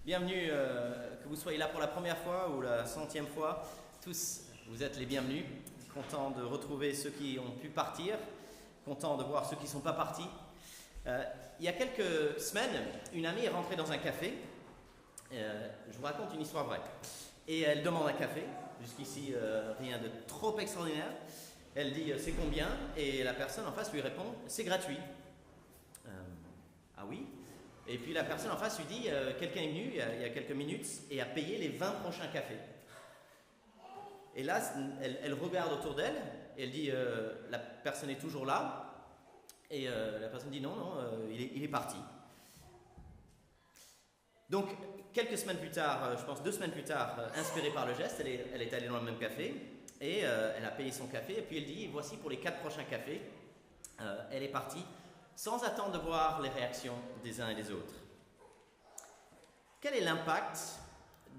Bienvenue, que vous soyez là pour la première fois ou la centième fois. Tous, vous êtes les bienvenus. Content de retrouver ceux qui ont pu partir. Content de voir ceux qui ne sont pas partis. Il y a quelques semaines, une amie est rentrée dans un café. Je vous raconte une histoire vraie. Et elle demande un café. Jusqu'ici, rien de trop extraordinaire. Elle dit c'est combien? Et la personne en face lui répond c'est gratuit. Ah oui? Et puis la personne en face lui dit quelqu'un est venu il y a quelques minutes et a payé les 20 prochains cafés. Et là, elle regarde autour d'elle et elle dit la personne est toujours là. Et la personne dit non, il est parti. Donc, quelques semaines plus tard, je pense 2 semaines plus tard, inspirée par le geste, elle est allée dans le même café et elle a payé son café. Et puis elle dit voici pour les 4 prochains cafés. Elle est partie sans attendre de voir les réactions des uns et des autres. Quel est l'impact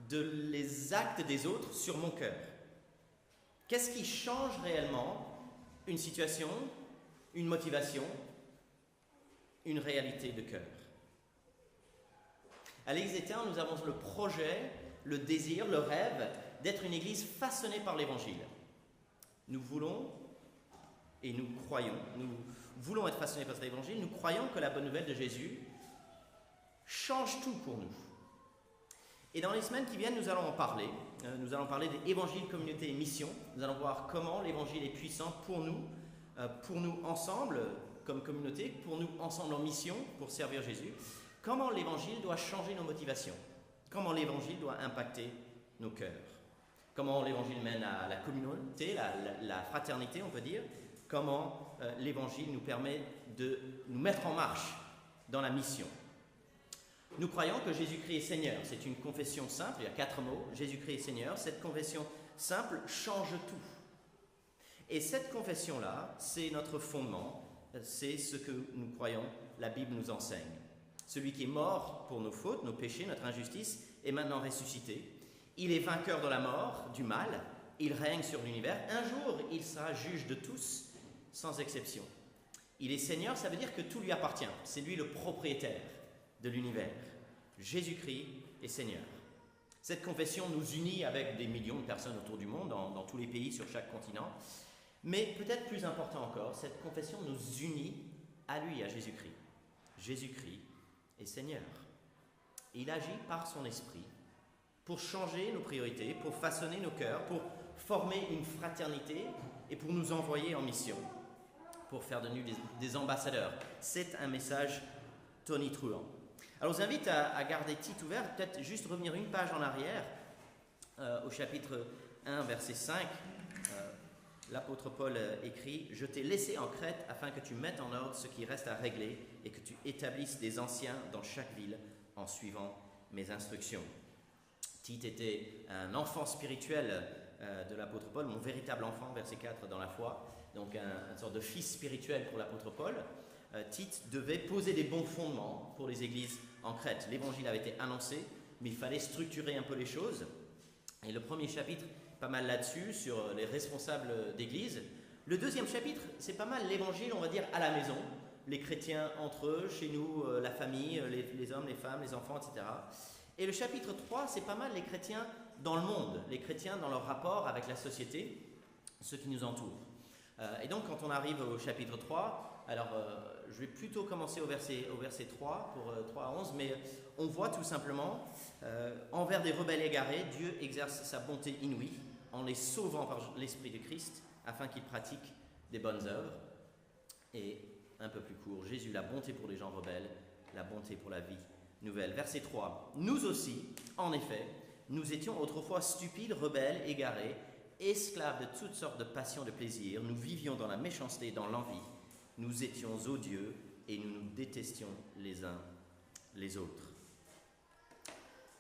des actes des autres sur mon cœur? Qu'est-ce qui change réellement une situation, une motivation, une réalité de cœur? À l'Église Éternelle, nous avons le projet, le désir, le rêve d'être une Église façonnée par l'Évangile. Nous voulons et nous croyons, nous voulons être façonnés par l'Évangile, nous croyons que la bonne nouvelle de Jésus change tout pour nous. Et dans les semaines qui viennent, nous allons en parler. Nous allons parler des évangiles, communauté et mission. Nous allons voir comment l'Évangile est puissant pour nous ensemble comme communauté, pour nous ensemble en mission, pour servir Jésus. Comment l'Évangile doit changer nos motivations. Comment l'Évangile doit impacter nos cœurs. Comment l'Évangile mène à la communauté, la fraternité, on peut dire. Comment l'Évangile nous permet de nous mettre en marche dans la mission. Nous croyons que Jésus-Christ est Seigneur. C'est une confession simple, il y a 4 mots. Jésus-Christ est Seigneur. Cette confession simple change tout. Et cette confession-là, c'est notre fondement. C'est ce que nous croyons, la Bible nous enseigne. Celui qui est mort pour nos fautes, nos péchés, notre injustice, est maintenant ressuscité. Il est vainqueur de la mort, du mal. Il règne sur l'univers. Un jour, il sera juge de tous, sans exception. Il est Seigneur, ça veut dire que tout lui appartient. C'est lui le propriétaire de l'univers. Jésus-Christ est Seigneur. Cette confession nous unit avec des millions de personnes autour du monde, dans tous les pays, sur chaque continent. Mais peut-être plus important encore, cette confession nous unit à lui, à Jésus-Christ. Jésus-Christ est Seigneur. Il agit par son esprit pour changer nos priorités, pour façonner nos cœurs, pour former une fraternité et pour nous envoyer en mission, pour faire de nous des ambassadeurs. C'est un message tonitruant. Alors je vous invite à garder Tite ouvert, peut-être juste revenir une page en arrière, au chapitre 1, verset 5. L'apôtre Paul écrit « Je t'ai laissé en Crète afin que tu mettes en ordre ce qui reste à régler et que tu établisses des anciens dans chaque ville en suivant mes instructions. » Tite était un enfant spirituel de l'apôtre Paul, mon véritable enfant, verset 4 dans la foi, donc une sorte de fils spirituel pour l'apôtre Paul. Tite devait poser des bons fondements pour les églises en Crète. L'évangile avait été annoncé, mais il fallait structurer un peu les choses. Et le premier chapitre, pas mal là-dessus, sur les responsables d'église. Le deuxième chapitre, c'est pas mal l'évangile, on va dire, à la maison. Les chrétiens entre eux, chez nous, la famille, les hommes, les femmes, les enfants, etc. Et le chapitre 3, c'est pas mal les chrétiens dans le monde, les chrétiens dans leur rapport avec la société, ceux qui nous entourent. Et donc, quand on arrive au chapitre 3, alors je vais plutôt commencer au verset 3, pour 3 à 11, mais on voit tout simplement, envers des rebelles égarés, Dieu exerce sa bonté inouïe en les sauvant par l'Esprit de Christ, afin qu'ils pratiquent des bonnes œuvres. Et un peu plus court, Jésus, la bonté pour les gens rebelles, la bonté pour la vie nouvelle. Verset 3. Nous aussi, en effet, nous étions autrefois stupides, rebelles, égarés, esclaves de toutes sortes de passions, de plaisirs. Nous vivions dans la méchanceté, dans l'envie. Nous étions odieux et nous nous détestions les uns les autres.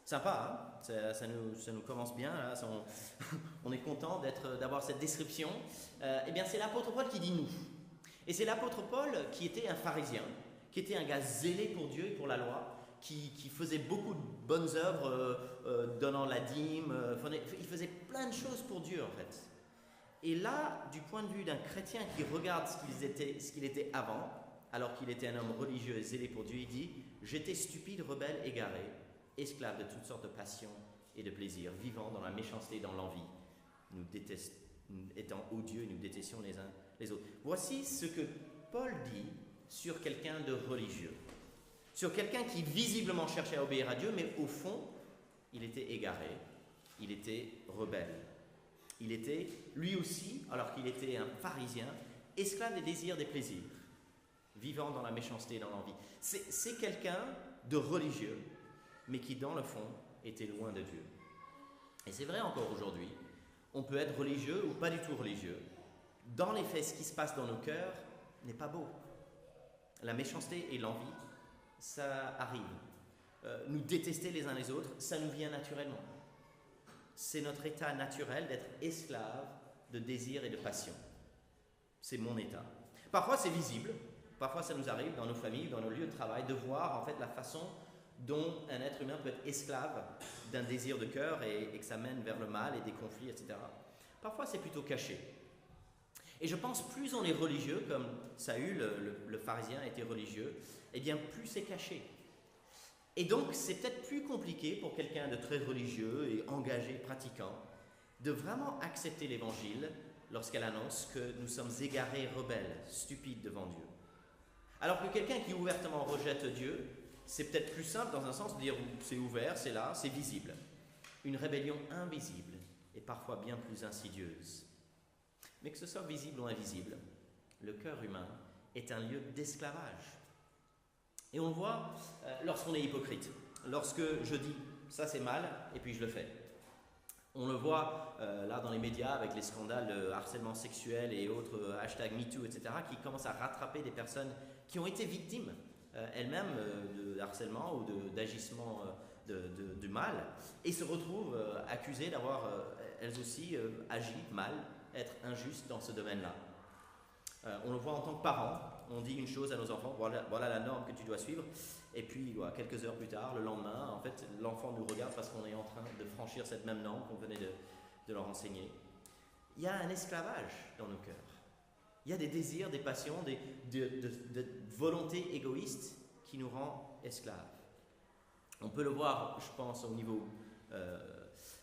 Sympa, hein? Ça nous commence bien. Là. On est content d'avoir cette description. Eh bien, c'est l'apôtre Paul qui dit nous. Et c'est l'apôtre Paul qui était un pharisien, qui était un gars zélé pour Dieu et pour la loi, qui faisait beaucoup de bonnes œuvres, donnant la dîme, il faisait plein de choses pour Dieu en fait. Et là, du point de vue d'un chrétien qui regarde ce qu'il était avant, alors qu'il était un homme religieux et zélé pour Dieu, il dit « J'étais stupide, rebelle, égaré, esclaves de toutes sortes de passions et de plaisirs, vivant dans la méchanceté et dans l'envie, étant odieux et nous détestions les uns les autres. Voici ce que Paul dit sur quelqu'un de religieux, sur quelqu'un qui visiblement cherchait à obéir à Dieu, mais au fond, il était égaré, il était rebelle. Il était, lui aussi, alors qu'il était un pharisien, esclave des désirs, des plaisirs, vivant dans la méchanceté et dans l'envie. C'est quelqu'un de religieux, mais qui, dans le fond, était loin de Dieu. Et c'est vrai encore aujourd'hui, on peut être religieux ou pas du tout religieux. Dans les faits, ce qui se passe dans nos cœurs n'est pas beau. La méchanceté et l'envie, ça arrive. Nous détester les uns les autres, ça nous vient naturellement. C'est notre état naturel d'être esclave de désirs et de passions. C'est mon état. Parfois c'est visible, parfois ça nous arrive dans nos familles, dans nos lieux de travail, de voir en fait la façon dont un être humain peut être esclave d'un désir de cœur et que ça mène vers le mal et des conflits, etc. Parfois c'est plutôt caché. Et je pense plus on est religieux, comme Saül, le pharisien, était religieux, eh bien plus c'est caché. Et donc, c'est peut-être plus compliqué pour quelqu'un de très religieux et engagé, pratiquant, de vraiment accepter l'Évangile lorsqu'elle annonce que nous sommes égarés, rebelles, stupides devant Dieu. Alors que quelqu'un qui ouvertement rejette Dieu, c'est peut-être plus simple dans un sens de dire c'est ouvert, c'est là, c'est visible. Une rébellion invisible et parfois bien plus insidieuse. Mais que ce soit visible ou invisible, le cœur humain est un lieu d'esclavage. Et on le voit lorsqu'on est hypocrite, lorsque je dis ça c'est mal et puis je le fais. On le voit là dans les médias avec les scandales de harcèlement sexuel et autres hashtag MeToo, etc., qui commencent à rattraper des personnes qui ont été victimes elles-mêmes de harcèlement ou d'agissements du mal et se retrouvent accusées d'avoir elles aussi agi mal, être injustes dans ce domaine-là. On le voit en tant que parents, on dit une chose à nos enfants, voilà la norme que tu dois suivre, et puis quelques heures plus tard, le lendemain, en fait, l'enfant nous regarde parce qu'on est en train de franchir cette même norme qu'on venait de leur enseigner. Il y a un esclavage dans nos cœurs. Il y a des désirs, des passions, de volontés égoïstes qui nous rend esclaves. On peut le voir, je pense, au niveau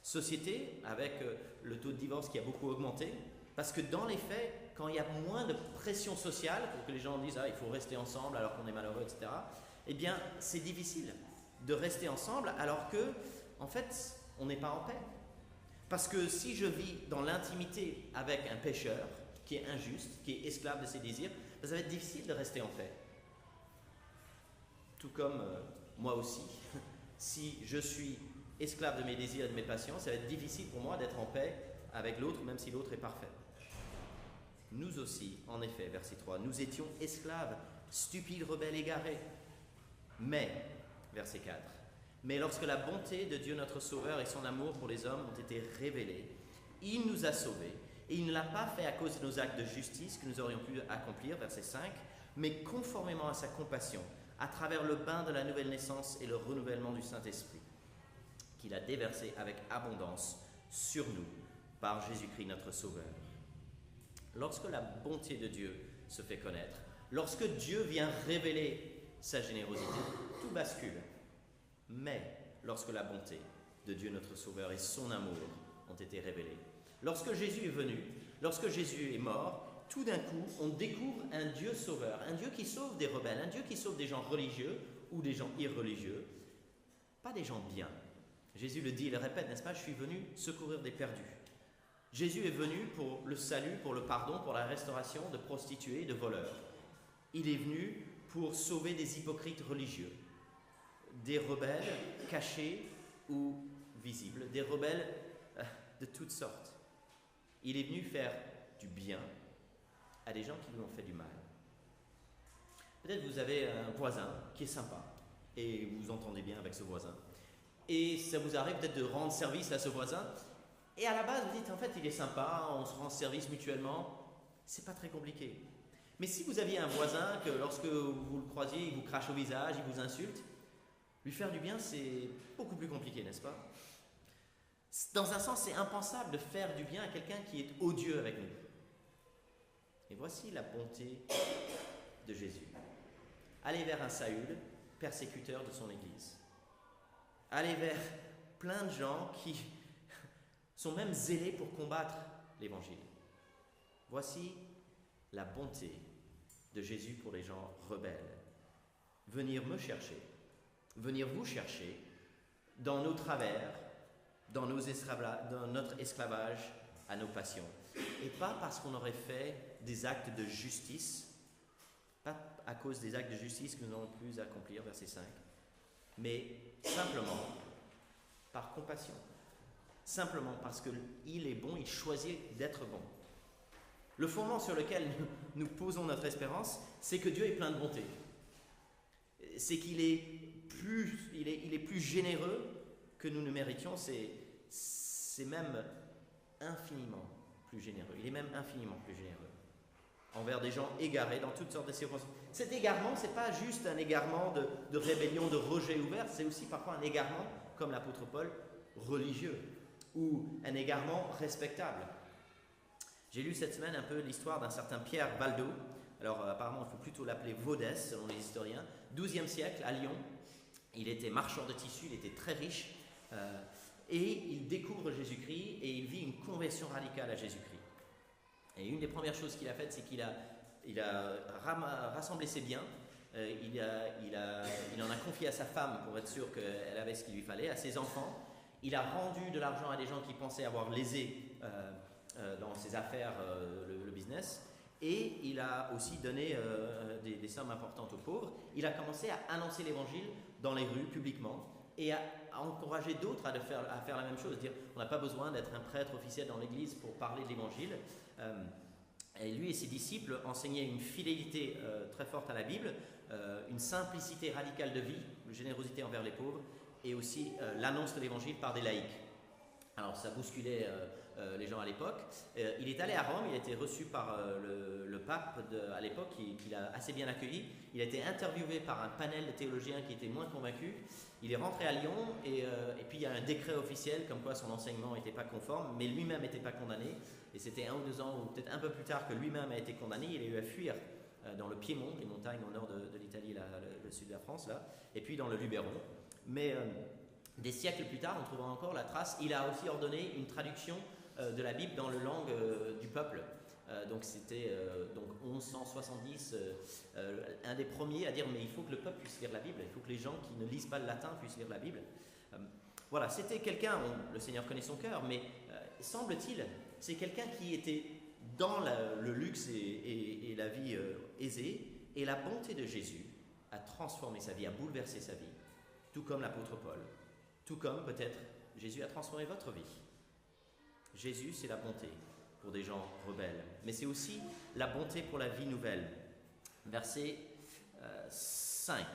société, avec le taux de divorce qui a beaucoup augmenté, parce que dans les faits, quand il y a moins de pression sociale pour que les gens disent il faut rester ensemble alors qu'on est malheureux, etc., eh bien, c'est difficile de rester ensemble alors que, en fait, on n'est pas en paix. Parce que si je vis dans l'intimité avec un pécheur qui est injuste, qui est esclave de ses désirs, ça va être difficile de rester en paix. Tout comme moi aussi, si je suis esclave de mes désirs et de mes passions, ça va être difficile pour moi d'être en paix avec l'autre, même si l'autre est parfait. Nous aussi, en effet, verset 3, nous étions esclaves, stupides, rebelles, égarés. Mais, verset 4, mais lorsque la bonté de Dieu notre Sauveur et son amour pour les hommes ont été révélés, il nous a sauvés, et il ne l'a pas fait à cause de nos actes de justice que nous aurions pu accomplir, verset 5, mais conformément à sa compassion, à travers le bain de la nouvelle naissance et le renouvellement du Saint-Esprit, qu'il a déversé avec abondance sur nous, par Jésus-Christ notre Sauveur. Lorsque la bonté de Dieu se fait connaître, lorsque Dieu vient révéler sa générosité, tout bascule. Mais lorsque la bonté de Dieu notre Sauveur et son amour ont été révélés, lorsque Jésus est venu, lorsque Jésus est mort, tout d'un coup, on découvre un Dieu sauveur, un Dieu qui sauve des rebelles, un Dieu qui sauve des gens religieux ou des gens irreligieux, pas des gens bien. Jésus le dit, il le répète, n'est-ce pas, je suis venu secourir des perdus. Jésus est venu pour le salut, pour le pardon, pour la restauration de prostituées et de voleurs. Il est venu pour sauver des hypocrites religieux, des rebelles cachés ou visibles, des rebelles de toutes sortes. Il est venu faire du bien à des gens qui lui ont fait du mal. Peut-être vous avez un voisin qui est sympa et vous vous entendez bien avec ce voisin. Et ça vous arrive peut-être de rendre service à ce voisin. Et à la base, vous dites, en fait, il est sympa, on se rend service mutuellement. C'est pas très compliqué. Mais si vous aviez un voisin que lorsque vous le croisiez, il vous crache au visage, il vous insulte, lui faire du bien, c'est beaucoup plus compliqué, n'est-ce pas? Dans un sens, c'est impensable de faire du bien à quelqu'un qui est odieux avec nous. Et voici la bonté de Jésus. Aller vers un Saül, persécuteur de son Église. aller vers plein de gens qui sont même zélés pour combattre l'Évangile. Voici la bonté de Jésus pour les gens rebelles. Venir me chercher, venir vous chercher dans nos travers, dans notre esclavage à nos passions. Et pas parce qu'on aurait fait des actes de justice, pas à cause des actes de justice que nous n'avons plus à accomplir, verset 5, mais simplement par compassion. Simplement parce qu'il est bon, il choisit d'être bon. Le fondement sur lequel nous posons notre espérance, c'est que Dieu est plein de bonté. C'est qu'il est plus généreux que nous ne méritions, c'est même infiniment plus généreux. Il est même infiniment plus généreux envers des gens égarés dans toutes sortes de circonstances. Cet égarement, ce n'est pas juste un égarement de rébellion, de rejet ouvert, c'est aussi parfois un égarement, comme l'apôtre Paul, religieux, ou un égarement respectable. J'ai lu cette semaine un peu l'histoire d'un certain Pierre Valdo. Alors apparemment, il faut plutôt l'appeler Vaudès, selon les historiens. 12e siècle, à Lyon. Il était marchand de tissus, il était très riche. Et il découvre Jésus-Christ et il vit une conversion radicale à Jésus-Christ. Et une des premières choses qu'il a faites, c'est qu'il a rassemblé ses biens. Il en a confié à sa femme pour être sûr qu'elle avait ce qu'il lui fallait, à ses enfants. Il a rendu de l'argent à des gens qui pensaient avoir lésé dans ses affaires, le business. Et il a aussi donné des sommes importantes aux pauvres. Il a commencé à annoncer l'évangile dans les rues, publiquement, et à encourager d'autres à faire la même chose. Dire, on n'a pas besoin d'être un prêtre officiel dans l'église pour parler de l'évangile. Et lui et ses disciples enseignaient une fidélité très forte à la Bible, une simplicité radicale de vie, une générosité envers les pauvres, et aussi l'annonce de l'évangile par des laïcs. Alors ça bousculait les gens à l'époque. Il est allé à Rome, il a été reçu par le pape à l'époque, qui l'a assez bien accueilli. Il a été interviewé par un panel de théologiens qui étaient moins convaincus. Il est rentré à Lyon et puis il y a un décret officiel comme quoi son enseignement n'était pas conforme, mais lui-même n'était pas condamné. Et c'était 1 ou 2 ans, ou peut-être un peu plus tard, que lui-même a été condamné. Il a eu à fuir dans le Piémont, les montagnes au nord de l'Italie, le sud de la France, là, et puis dans le Luberon. Mais des siècles plus tard, on trouvera encore la trace. Il a aussi ordonné une traduction de la Bible dans la langue du peuple. Donc c'était donc 1170, un des premiers à dire mais il faut que le peuple puisse lire la Bible, il faut que les gens qui ne lisent pas le latin puissent lire la Bible. Voilà, c'était quelqu'un, le Seigneur connaît son cœur, mais semble-t-il, c'est quelqu'un qui était dans le luxe et la vie aisée, et la bonté de Jésus a transformé sa vie, a bouleversé sa vie, tout comme l'apôtre Paul, tout comme peut-être Jésus a transformé votre vie. Jésus, c'est la bonté pour des gens rebelles, mais c'est aussi la bonté pour la vie nouvelle. Verset 5.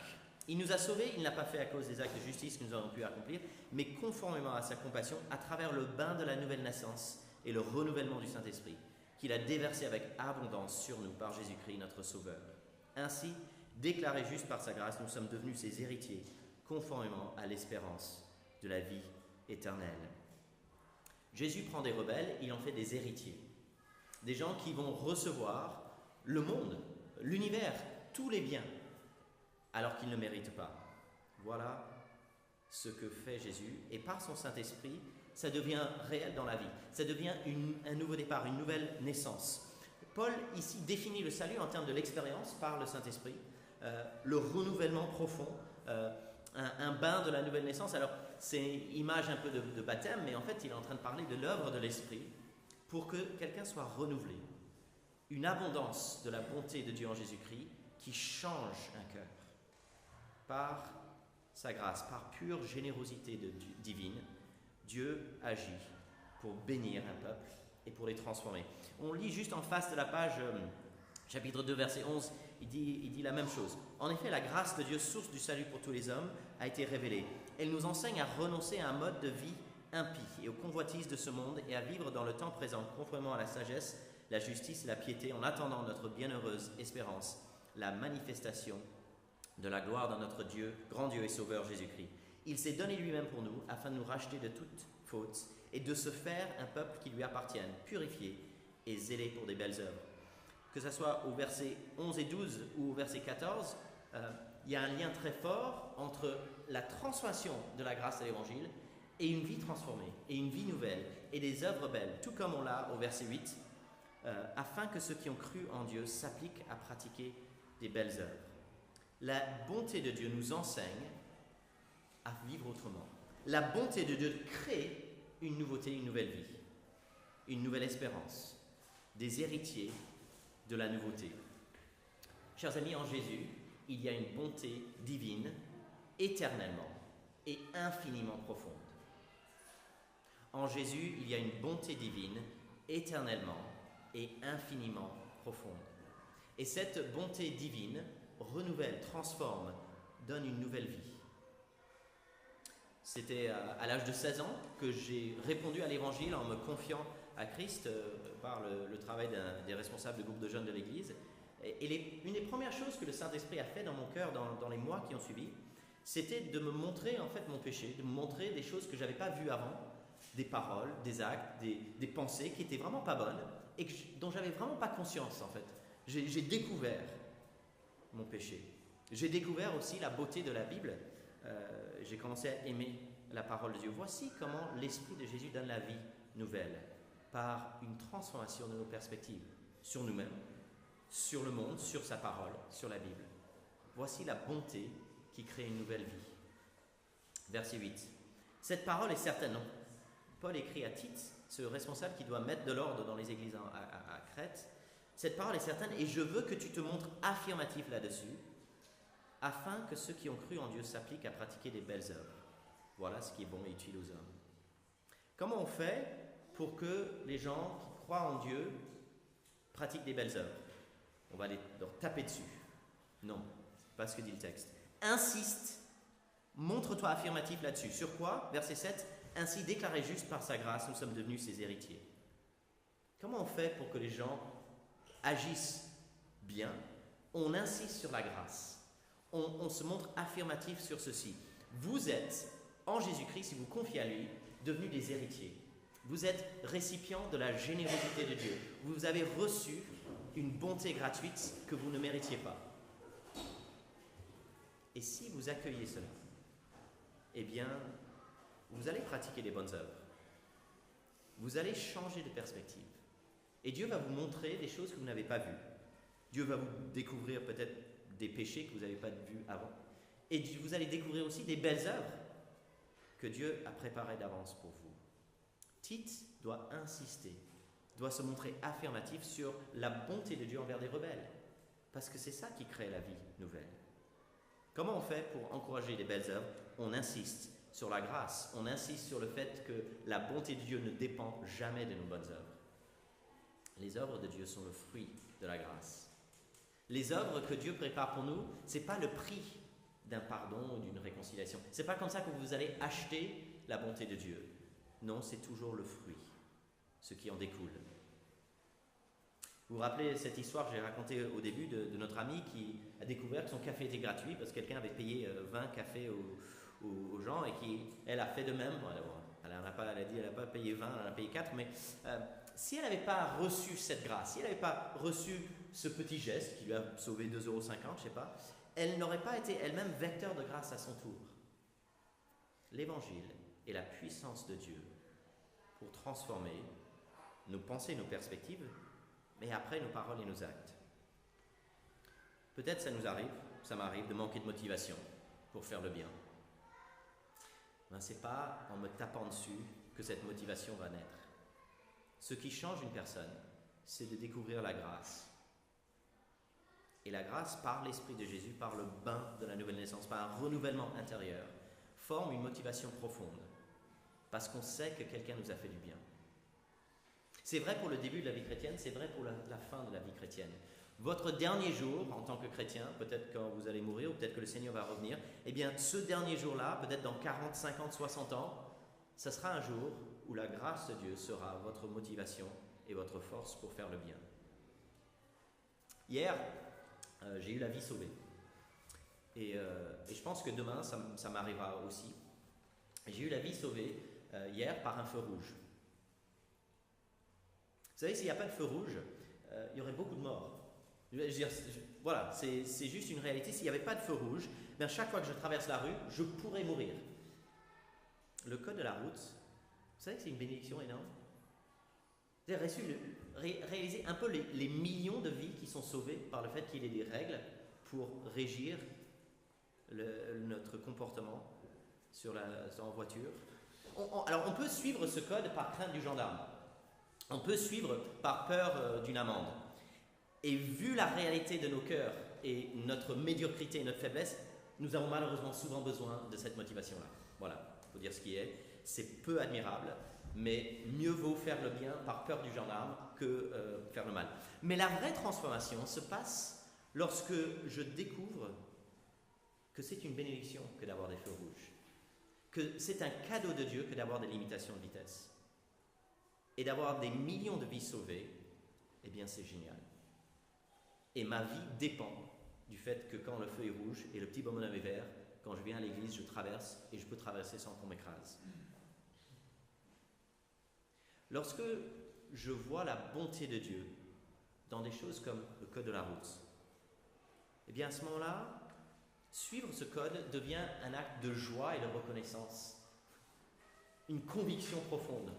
Il nous a sauvés, il ne l'a pas fait à cause des actes de justice que nous avons pu accomplir, mais conformément à sa compassion, à travers le bain de la nouvelle naissance et le renouvellement du Saint-Esprit, qu'il a déversé avec abondance sur nous par Jésus-Christ, notre Sauveur. Ainsi, déclarés justes par sa grâce, nous sommes devenus ses héritiers, conformément à l'espérance de la vie éternelle. Jésus prend des rebelles, il en fait des héritiers. Des gens qui vont recevoir le monde, l'univers, tous les biens, alors qu'ils ne méritent pas. Voilà ce que fait Jésus. Et par son Saint-Esprit, ça devient réel dans la vie. Ça devient un nouveau départ, une nouvelle naissance. Paul, ici, définit le salut en termes de l'expérience par le Saint-Esprit, le renouvellement profond, un bain de la nouvelle naissance. Alors, c'est une image un peu de baptême, mais en fait, il est en train de parler de l'œuvre de l'Esprit pour que quelqu'un soit renouvelé. Une abondance de la bonté de Dieu en Jésus-Christ qui change un cœur. Par sa grâce, par pure générosité divine, Dieu agit pour bénir un peuple et pour les transformer. On lit juste en face de la page, chapitre 2, verset 11, il dit la même chose. En effet, la grâce de Dieu, source du salut pour tous les hommes, a été révélée. Elle nous enseigne à renoncer à un mode de vie impie et aux convoitises de ce monde et à vivre dans le temps présent, conformément à la sagesse, la justice et la piété, en attendant notre bienheureuse espérance, la manifestation de la gloire de notre Dieu, grand Dieu et Sauveur Jésus-Christ. Il s'est donné lui-même pour nous, afin de nous racheter de toute faute et de se faire un peuple qui lui appartienne, purifié et zélé pour des belles œuvres. Que ce soit au verset 11 et 12 ou au verset 14, il y a un lien très fort entre la transformation de la grâce de l'Évangile et une vie transformée, et une vie nouvelle, et des œuvres belles, tout comme on l'a au verset 8, afin que ceux qui ont cru en Dieu s'appliquent à pratiquer des belles œuvres. La bonté de Dieu nous enseigne à vivre autrement. La bonté de Dieu crée une nouveauté, une nouvelle vie, une nouvelle espérance, des héritiers de la nouveauté. Chers amis, en Jésus, il y a une bonté divine, éternellement et infiniment profonde. En Jésus, il y a une bonté divine, éternellement et infiniment profonde. Et cette bonté divine renouvelle, transforme, donne une nouvelle vie. C'était à l'âge de 16 ans que j'ai répondu à l'Évangile en me confiant à Christ par le travail des responsables du groupe de jeunes de l'Église. Et une des premières choses que le Saint-Esprit a fait dans mon cœur dans les mois qui ont suivi, c'était de me montrer en fait mon péché, de me montrer des choses que je n'avais pas vues avant, des paroles, des actes, des pensées qui n'étaient vraiment pas bonnes et dont j'avais vraiment pas conscience en fait. J'ai découvert mon péché. J'ai découvert aussi la beauté de la Bible. J'ai commencé à aimer la parole de Dieu. Voici comment l'Esprit de Jésus donne la vie nouvelle, par une transformation de nos perspectives sur nous-mêmes, sur le monde, sur sa parole, sur la Bible. Voici la bonté qui crée une nouvelle vie. Verset 8. Cette parole est certaine. Non. Paul écrit à Tite, ce responsable qui doit mettre de l'ordre dans les églises à Crète. Cette parole est certaine et je veux que tu te montres affirmatif là-dessus, afin que ceux qui ont cru en Dieu s'appliquent à pratiquer des belles œuvres. Voilà ce qui est bon et utile aux hommes. Comment on fait pour que les gens qui croient en Dieu pratiquent des belles œuvres? On va leur taper dessus. Non, c'est pas ce que dit le texte. Insiste, montre-toi affirmatif là-dessus. Sur quoi? Verset 7. Ainsi déclaré juste par sa grâce, nous sommes devenus ses héritiers. Comment on fait pour que les gens agissent bien? On insiste sur la grâce. On se montre affirmatif sur ceci. Vous êtes, en Jésus-Christ, si vous confiez à lui, devenus des héritiers. Vous êtes récipients de la générosité de Dieu. Vous avez reçu une bonté gratuite que vous ne méritiez pas. Et si vous accueillez cela, eh bien, vous allez pratiquer les bonnes œuvres. Vous allez changer de perspective. Et Dieu va vous montrer des choses que vous n'avez pas vues. Dieu va vous découvrir peut-être des péchés que vous n'avez pas vus avant. Et vous allez découvrir aussi des belles œuvres que Dieu a préparées d'avance pour vous. Tite doit insister, doit se montrer affirmatif sur la bonté de Dieu envers des rebelles. Parce que c'est ça qui crée la vie nouvelle. Comment on fait pour encourager les belles œuvres? On insiste sur la grâce, on insiste sur le fait que la bonté de Dieu ne dépend jamais de nos bonnes œuvres. Les œuvres de Dieu sont le fruit de la grâce. Les œuvres que Dieu prépare pour nous, ce n'est pas le prix d'un pardon ou d'une réconciliation. Ce n'est pas comme ça que vous allez acheter la bonté de Dieu. Non, c'est toujours le fruit, ce qui en découle. Vous vous rappelez cette histoire que j'ai racontée au début de notre amie qui a découvert que son café était gratuit parce que quelqu'un avait payé 20 cafés aux gens et elle a fait de même. Elle a dit qu'elle n'a pas payé 20, elle en a payé 4, mais si elle n'avait pas reçu cette grâce, si elle n'avait pas reçu ce petit geste qui lui a sauvé 2,50 €, je ne sais pas, elle n'aurait pas été elle-même vecteur de grâce à son tour. L'Évangile est la puissance de Dieu pour transformer nos pensées, nos perspectives, mais après nos paroles et nos actes. Peut-être ça m'arrive de manquer de motivation pour faire le bien. Mais ce n'est pas en me tapant dessus que cette motivation va naître. Ce qui change une personne, c'est de découvrir la grâce. Et la grâce, par l'Esprit de Jésus, par le bain de la nouvelle naissance, par un renouvellement intérieur, forme une motivation profonde. Parce qu'on sait que quelqu'un nous a fait du bien. C'est vrai pour le début de la vie chrétienne, c'est vrai pour la fin de la vie chrétienne. Votre dernier jour, en tant que chrétien, peut-être quand vous allez mourir, ou peut-être que le Seigneur va revenir, eh bien, ce dernier jour-là, peut-être dans 40, 50, 60 ans, ce sera un jour où la grâce de Dieu sera votre motivation et votre force pour faire le bien. Hier, j'ai eu la vie sauvée. Et je pense que demain, ça m'arrivera aussi. J'ai eu la vie sauvée hier par un feu rouge. Vous savez, s'il n'y a pas de feu rouge, il y aurait beaucoup de morts. Je veux dire, voilà, c'est juste une réalité. S'il n'y avait pas de feu rouge, bien chaque fois que je traverse la rue, je pourrais mourir. Le code de la route, vous savez que c'est une bénédiction énorme. Vous avez réalisé un peu les millions de vies qui sont sauvées par le fait qu'il y ait des règles pour régir notre comportement en voiture. Alors on peut suivre ce code par crainte du gendarme. On peut suivre par peur d'une amende. Et vu la réalité de nos cœurs et notre médiocrité et notre faiblesse, nous avons malheureusement souvent besoin de cette motivation-là. Voilà, il faut dire ce qui est. C'est peu admirable, mais mieux vaut faire le bien par peur du gendarme que faire le mal. Mais la vraie transformation se passe lorsque je découvre que c'est une bénédiction que d'avoir des feux rouges, que c'est un cadeau de Dieu que d'avoir des limitations de vitesse. Et d'avoir des millions de vies sauvées, eh bien c'est génial. Et ma vie dépend du fait que quand le feu est rouge et le petit bonhomme est vert, quand je viens à l'église, je traverse et je peux traverser sans qu'on m'écrase. Lorsque je vois la bonté de Dieu dans des choses comme le code de la route, eh bien à ce moment-là, suivre ce code devient un acte de joie et de reconnaissance, une conviction profonde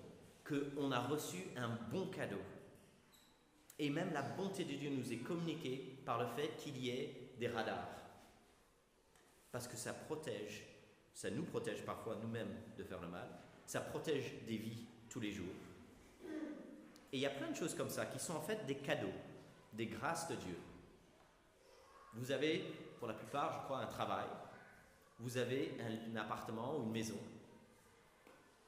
qu'on a reçu un bon cadeau. Et même la bonté de Dieu nous est communiquée par le fait qu'il y ait des radars. Parce que ça protège, ça nous protège parfois nous-mêmes de faire le mal, ça protège des vies tous les jours. Et il y a plein de choses comme ça qui sont en fait des cadeaux, des grâces de Dieu. Vous avez, pour la plupart, je crois, un travail. Vous avez un appartement ou une maison.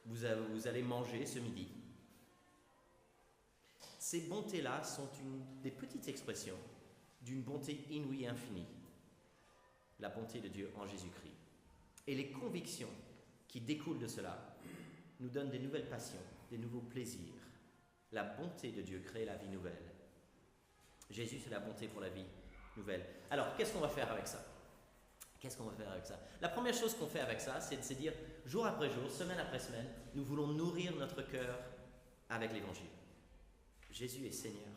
Vous allez manger ce midi. Ces bontés-là sont des petites expressions d'une bonté inouïe et infinie. La bonté de Dieu en Jésus-Christ. Et les convictions qui découlent de cela nous donnent des nouvelles passions, des nouveaux plaisirs. La bonté de Dieu crée la vie nouvelle. Jésus, c'est la bonté pour la vie nouvelle. Alors, qu'est-ce qu'on va faire avec ça? Qu'est-ce qu'on va faire avec ça? La première chose qu'on fait avec ça, c'est de se dire, jour après jour, semaine après semaine, nous voulons nourrir notre cœur avec l'Évangile. Jésus est Seigneur.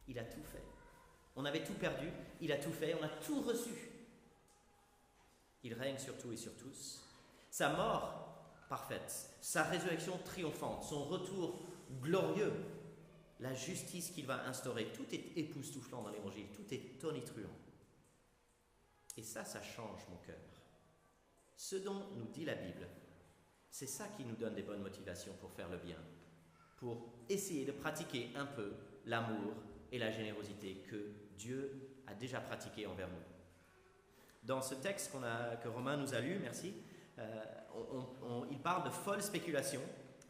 Il a tout fait. On avait tout perdu, il a tout fait, on a tout reçu. Il règne sur tout et sur tous. Sa mort parfaite, sa résurrection triomphante, son retour glorieux, la justice qu'il va instaurer, tout est époustouflant dans l'Évangile, tout est tonitruant. Et ça change mon cœur. Ce dont nous dit la Bible, c'est ça qui nous donne des bonnes motivations pour faire le bien, pour essayer de pratiquer un peu l'amour et la générosité que Dieu a déjà pratiqué envers nous. Dans ce texte que Romain nous a lu, merci, il parle de folles spéculations,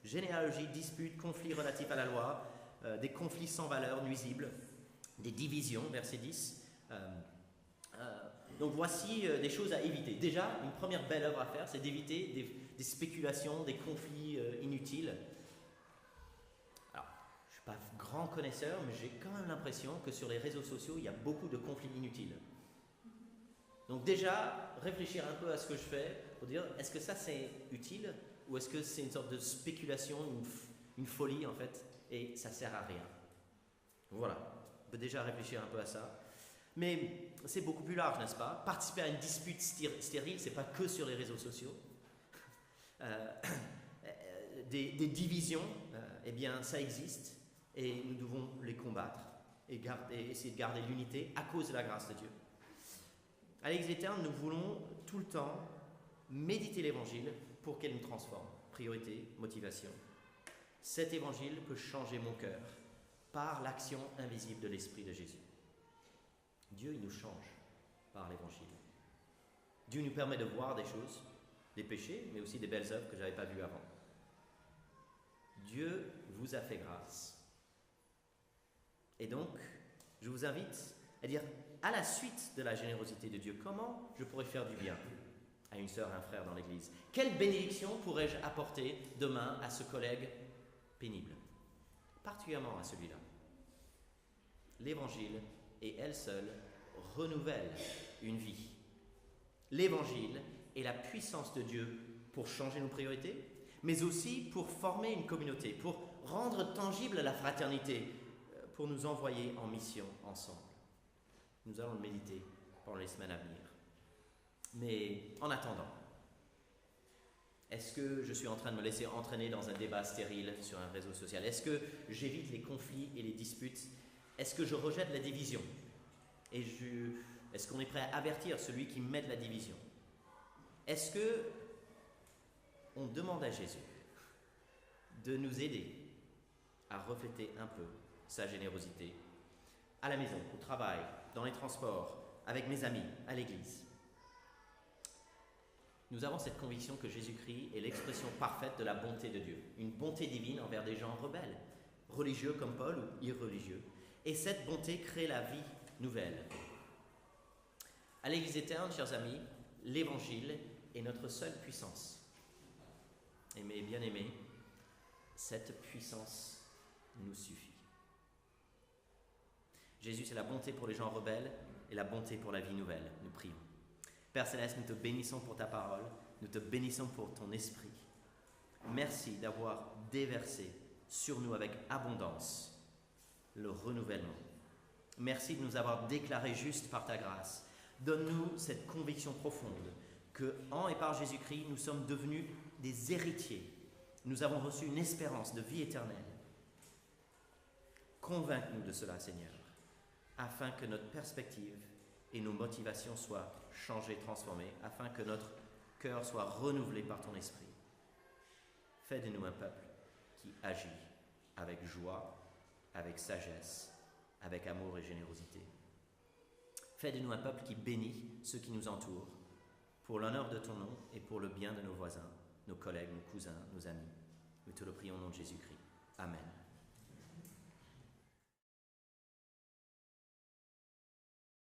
généalogie, disputes, conflits relatifs à la loi, des conflits sans valeur, nuisibles, des divisions, verset 10. Donc voici des choses à éviter. Déjà, une première belle œuvre à faire, c'est d'éviter des spéculations, des conflits inutiles. Alors, je ne suis pas grand connaisseur, mais j'ai quand même l'impression que sur les réseaux sociaux, il y a beaucoup de conflits inutiles. Donc déjà, réfléchir un peu à ce que je fais pour dire, est-ce que ça c'est utile ou est-ce que c'est une sorte de spéculation, une folie en fait, et ça ne sert à rien. Voilà, on peut déjà réfléchir un peu à ça. Mais c'est beaucoup plus large, n'est-ce pas? Participer à une dispute stérile, ce n'est pas que sur les réseaux sociaux. Des divisions, eh bien ça existe et nous devons les combattre et essayer de garder l'unité à cause de la grâce de Dieu. À l'Église éterne, nous voulons tout le temps méditer l'Évangile pour qu'elle nous transforme. Priorité, motivation. Cet Évangile peut changer mon cœur par l'action invisible de l'Esprit de Jésus. Dieu, il nous change par l'Évangile. Dieu nous permet de voir des choses, des péchés, mais aussi des belles œuvres que je n'avais pas vues avant. Dieu vous a fait grâce. Et donc, je vous invite à dire, à la suite de la générosité de Dieu, comment je pourrais faire du bien à une sœur, à un frère dans l'Église? Quelle bénédiction pourrais-je apporter demain à ce collègue pénible? Particulièrement à celui-là. L'Évangile et elle seule renouvelle une vie. L'Évangile est la puissance de Dieu pour changer nos priorités, mais aussi pour former une communauté, pour rendre tangible la fraternité, pour nous envoyer en mission ensemble. Nous allons le méditer pendant les semaines à venir. Mais en attendant, est-ce que je suis en train de me laisser entraîner dans un débat stérile sur un réseau social? Est-ce que j'évite les conflits et les disputes? Est-ce que je rejette la division? Est-ce qu'on est prêt à avertir celui qui met de la division? Est-ce que on demande à Jésus de nous aider à refléter un peu sa générosité à la maison, au travail, dans les transports, avec mes amis, à l'église? Nous avons cette conviction que Jésus-Christ est l'expression parfaite de la bonté de Dieu, une bonté divine envers des gens rebelles, religieux comme Paul ou irreligieux. Et cette bonté crée la vie nouvelle. À l'Église éterne, chers amis, l'Évangile est notre seule puissance. Et mes bien-aimés, cette puissance nous suffit. Jésus, c'est la bonté pour les gens rebelles et la bonté pour la vie nouvelle. Nous prions. Père Céleste, nous te bénissons pour ta parole, nous te bénissons pour ton esprit. Merci d'avoir déversé sur nous avec abondance le renouvellement. Merci de nous avoir déclarés justes par ta grâce. Donne-nous cette conviction profonde que, en et par Jésus-Christ, nous sommes devenus des héritiers. Nous avons reçu une espérance de vie éternelle. Convainc-nous de cela, Seigneur, afin que notre perspective et nos motivations soient changées, transformées, afin que notre cœur soit renouvelé par ton esprit. Fais de nous un peuple qui agit avec joie, avec sagesse, avec amour et générosité. Fais de nous un peuple qui bénit ceux qui nous entourent, pour l'honneur de ton nom et pour le bien de nos voisins, nos collègues, nos cousins, nos amis. Nous te le prions au nom de Jésus-Christ. Amen.